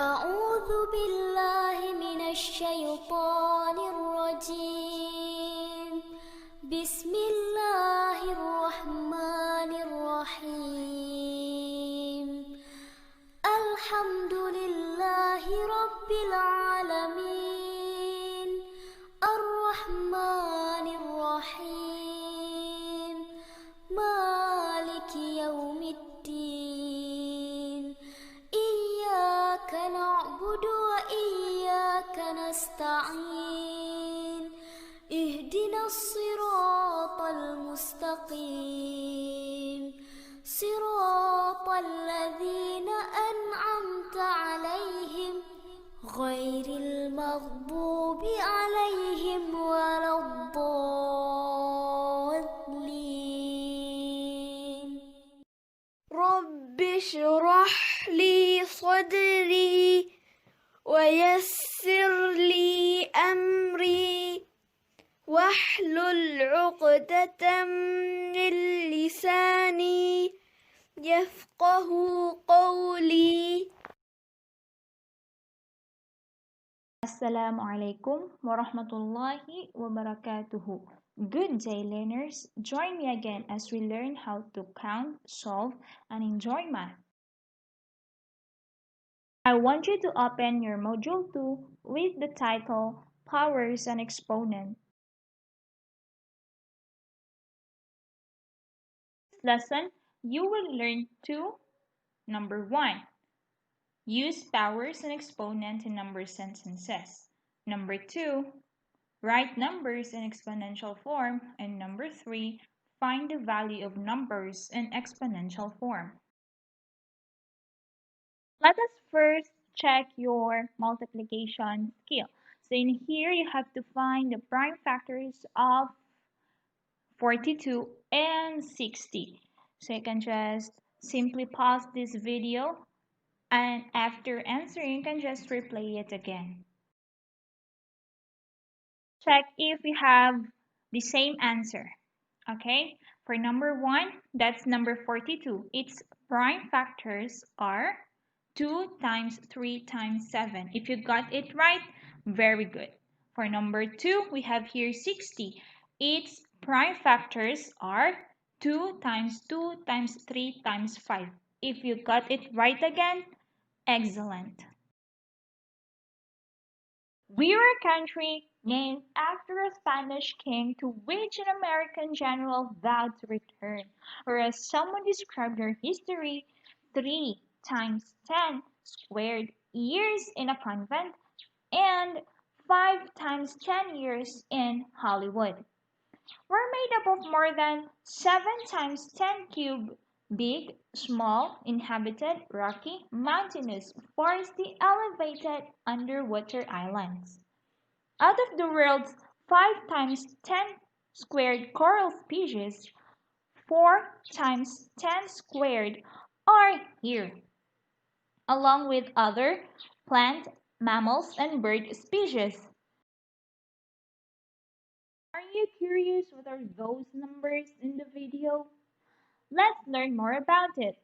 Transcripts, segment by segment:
أعوذ بالله من الشيطان الرجيم بسم الله الرحمن الرحيم الحمد لله رب العالمين الرحمن الرحيم مالك يوم الدين إياك نعبد وإياك نستعين اهدنا الصراط المستقيم صراط الذين أنعمت عليهم غير المغضوب عليهم ولا الضالين رب اشرح لي صدري ويسر لي أمري واحلل عقدة من لساني يفقه قولي. Assalamu alaikum warahmatullahi wabarakatuh. Good day, learners. Join me again as we learn how to count, solve, and enjoy math. I want you to open your module 2 with the title Powers and Exponents. This lesson, you will learn to number 1. Use powers and exponents in number sentences. Number 2. Write numbers in exponential form. And number 3, find the value of numbers in exponential form. Let us first check your multiplication skill. So in here, you have to find the prime factors of 42 and 60. So you can just simply pause this video, and after answering, you can just replay it again. Check if we have the same answer. Okay, for number 1, that's number 42. Its prime factors are 2 times 3 times 7. If you got it right, very good. For number 2, we have here 60. Its prime factors are 2 times 2 times 3 times 5. If you got it right again, excellent. We are a country named after a Spanish king to which an American general vowed to return, or as someone described their history, 3 times 10 squared years in a convent and 5 times 10 years in Hollywood. We're made up of more than 7 times 10 cube, big, small, inhabited, rocky, mountainous, foresty, elevated, underwater islands. Out of the world's 5 times 10 squared coral species, 4 times 10 squared are here, along with other plant, mammals, and bird species. Are you curious what are those numbers in the video? Let's learn more about it.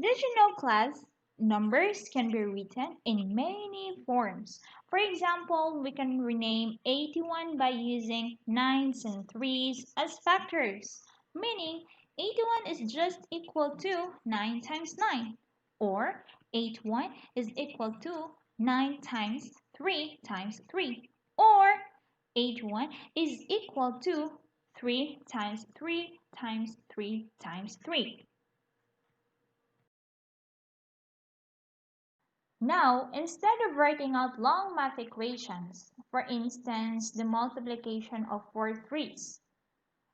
Did you know, class, numbers can be written in many forms. For example, we can rename 81 by using 9s and 3s as factors, meaning 81 is just equal to 9 times 9, or 81 is equal to 9 times 3 times 3, or 81 is equal to 3 times 3 times 3 times 3. Now, instead of writing out long math equations, for instance, the multiplication of 4 threes,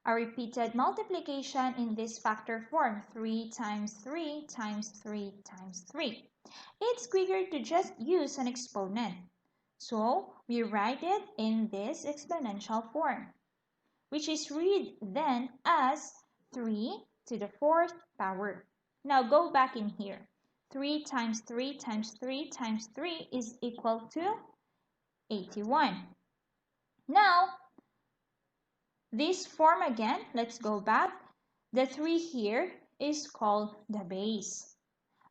a repeated multiplication in this factor form, 3 times 3 times 3 times 3, it's quicker to just use an exponent. So, we write it in this exponential form, which is read then as 3 to the 4th power. Now, go back in here. 3 times 3 times 3 times 3 is equal to 81. Now, this form again, let's go back. The 3 here is called the base.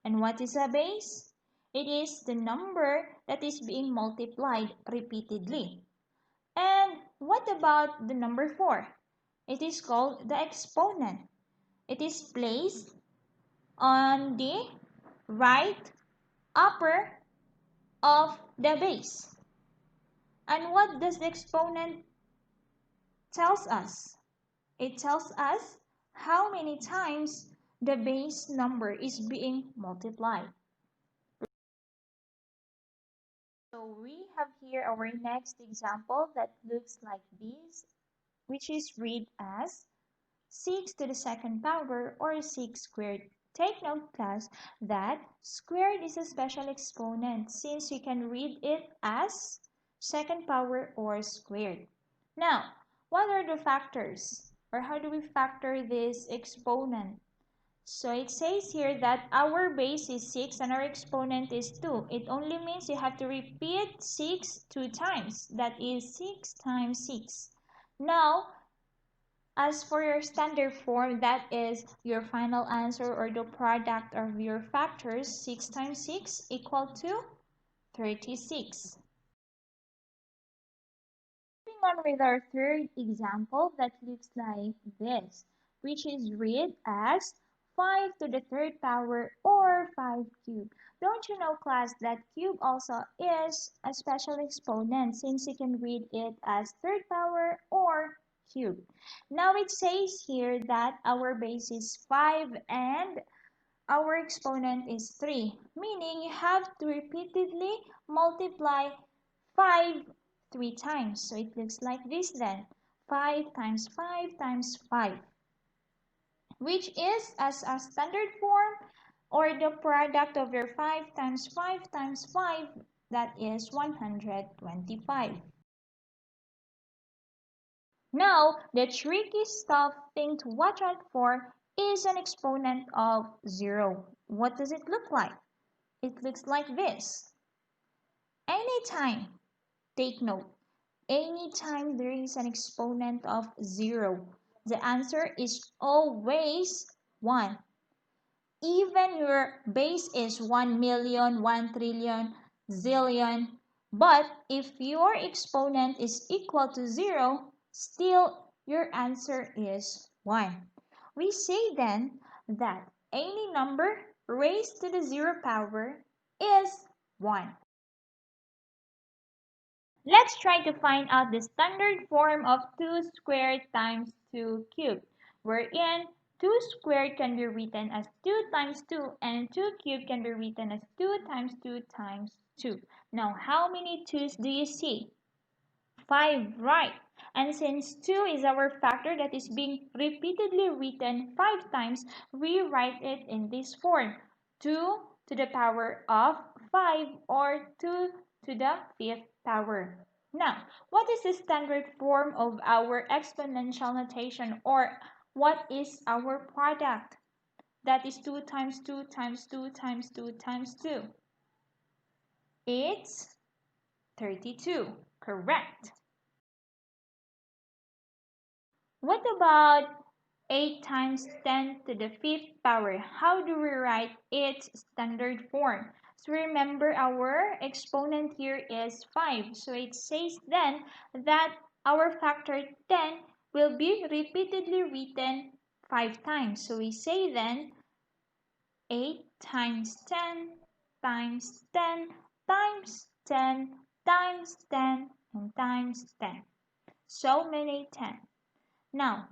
And what is a base? It is the number that is being multiplied repeatedly. And what about the number 4? It is called the exponent. It is placed on the right upper of the base. And what does the exponent tells us? It tells us how many times the base number is being multiplied. So we have here our next example that looks like this, which is read as 6 to the second power or 6 squared. Take note, class, that squared is a special exponent since you can read it as second power or squared. Now, what are the factors? Or how do we factor this exponent? So it says here that our base is 6 and our exponent is 2. It only means you have to repeat 6 two times. That is 6 times 6. Now, as for your standard form, that is your final answer or the product of your factors. 6 times 6 equal to 36. Moving on with our third example that looks like this, which is read as 5 to the third power or 5 cubed. Don't you know, class, that cube also is a special exponent since you can read it as third power or cube. Now it says here that our base is 5 and our exponent is 3, meaning you have to repeatedly multiply 5 3 times. So it looks like this then. 5 times 5 times 5, which is as a standard form or the product of your 5 times 5 times 5, that is 125. Now, the tricky stuff thing to watch out for is an exponent of 0. What does it look like? It looks like this. Anytime, take note, anytime there is an exponent of 0, the answer is always 1. Even your base is 1,000,000, 1,000,000,000,000, zillion, but if your exponent is equal to 0, still your answer is 1. We say then that any number raised to the 0 power is 1. Let's try to find out the standard form of 2 squared times 2 cubed, wherein 2 squared can be written as 2 times 2 and 2 cubed can be written as 2 times 2 times 2. Now, how many 2's do you see? 5, right? And since 2 is our factor that is being repeatedly written 5 times, we write it in this form. 2 to the power of 5 or 2 to the 5th power. Now, what is the standard form of our exponential notation, or what is our product? That is 2 times 2 times 2 times 2 times 2. It's 32. Correct. What about 8 times 10 to the 5th power? How do we write its standard form? So remember our exponent here is 5. So it says then that our factor 10 will be repeatedly written 5 times. So we say then 8 times 10 times 10 times 10 times 10 and times 10. So many 10. Now,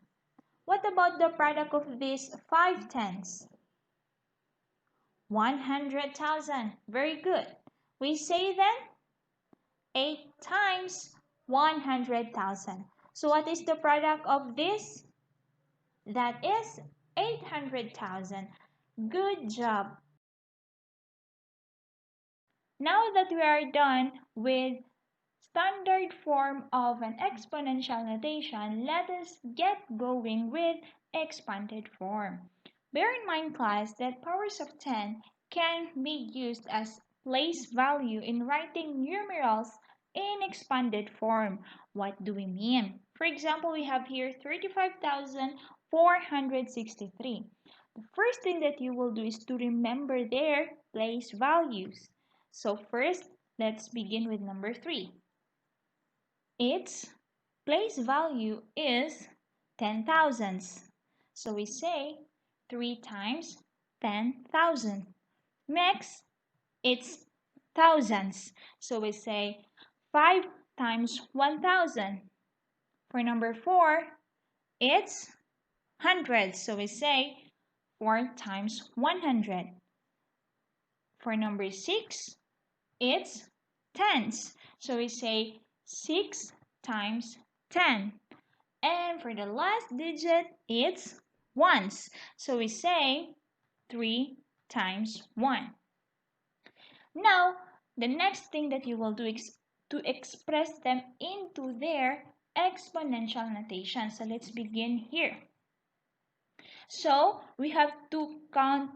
what about the product of these 5 tens? 100,000. Very good. We say then 8 times 100,000. So what is the product of this? That is 800,000. Good job. Now that we are done with standard form of an exponential notation, let us get going with expanded form. Bear in mind, class, that powers of 10 can be used as place value in writing numerals in expanded form. What do we mean? For example, we have here 35,463. The first thing that you will do is to remember their place values. So first, let's begin with number 3. Its place value is 10 thousandths. So we say 3 times 10,000. Next, it's thousands. So we say 5 times 1,000. For number 4, it's hundreds. So we say 4 times 100. For number 6, it's tens. So we say 6 times 10. And for the last digit, it's ones. So we say 3 times 1. Now, the next thing that you will do is to express them into their exponential notation. So let's begin here. So we have to count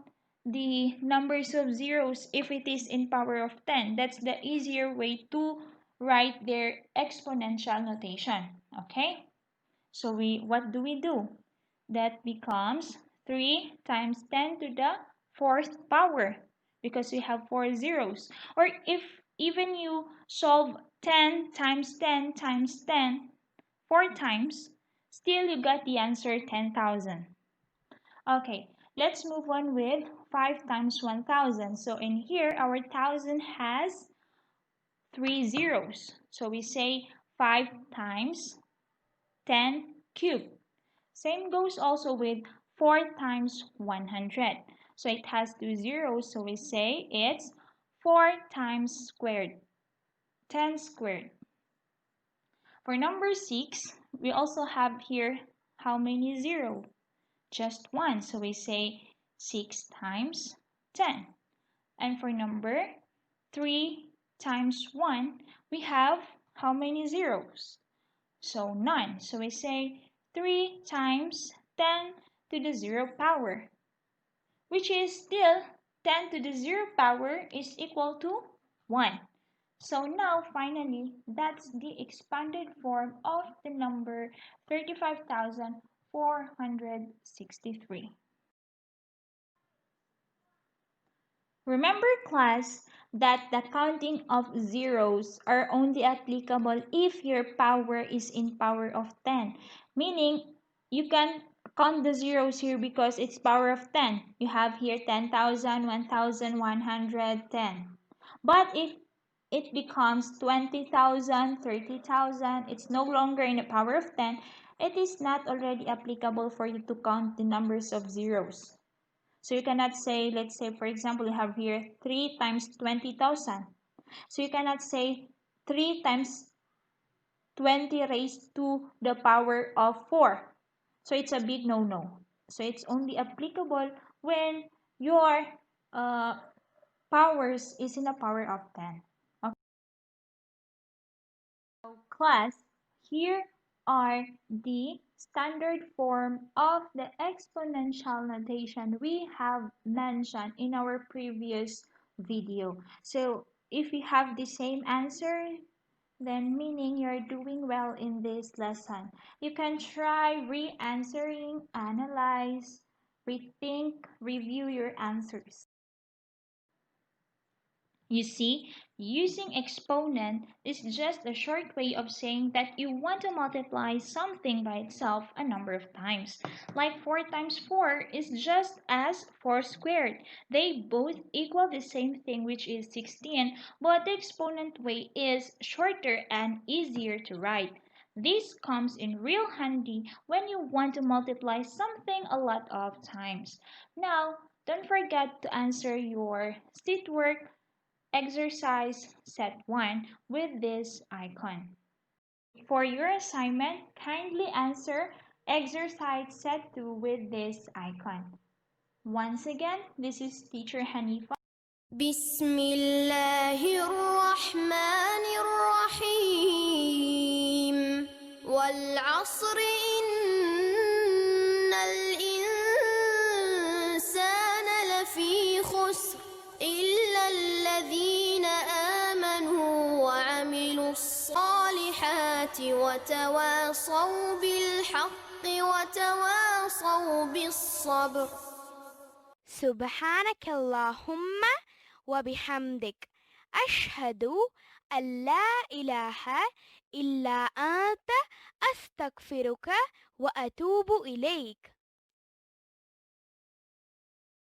the numbers of zeros if it is in power of 10. That's the easier way to write their exponential notation. Okay? So what do? That becomes 3 times 10 to the fourth power because we have 4 zeros. Or if even you solve 10 times 10 times 10 4 times, still you got the answer 10,000. Okay, let's move on with 5 times 1,000. So in here, our 1,000 has 3 zeros. So we say 5 times 10 cubed. Same goes also with 4 times 100. So it has 2 zeros, so we say it's 4 times squared, 10 squared. For number 6, we also have here how many zero? Just 1, so we say 6 times 10. And for number 3 times 1, we have how many zeros? So none. So we say 3 times 10 to the 0 power, which is still 10 to the 0 power is equal to 1. So now finally, that's the expanded form of the number 35,463. Remember, class, that the counting of zeros are only applicable if your power is in power of 10. Meaning, you can count the zeros here because it's power of 10. You have here 10,000, 1,110. But if it becomes 20,000, 30,000, it's no longer in the power of 10, it is not already applicable for you to count the numbers of zeros. So you cannot say, let's say, for example, you have here 3 times 20,000. So you cannot say 3 times 20 raised to the power of 4. So it's a big no-no. So it's only applicable when your powers is in a power of 10. Okay. So class, here are the standard form of the exponential notation we have mentioned in our previous video. So if you have the same answer, then meaning you're doing well in this lesson. You can try re-answering, analyze, rethink, review your answers. You see, using exponent is just a short way of saying that you want to multiply something by itself a number of times. Like 4 times 4 is just as 4 squared. They both equal the same thing, which is 16, but the exponent way is shorter and easier to write. This comes in real handy when you want to multiply something a lot of times. Now, don't forget to answer your state work exercise set 1 with this icon. For your assignment, kindly answer exercise set 2 with this icon. Once again, this is teacher Hanifa. بسم الله الرحمن الرحيم والعصر إن الإنسان لفي خسر إلا الذين آمنوا وعملوا الصالحات وتواصوا بالحق وتواصوا بالصبر سبحانك اللهم وبحمدك أشهد أن لا إله إلا أنت أستغفرك وأتوب إليك.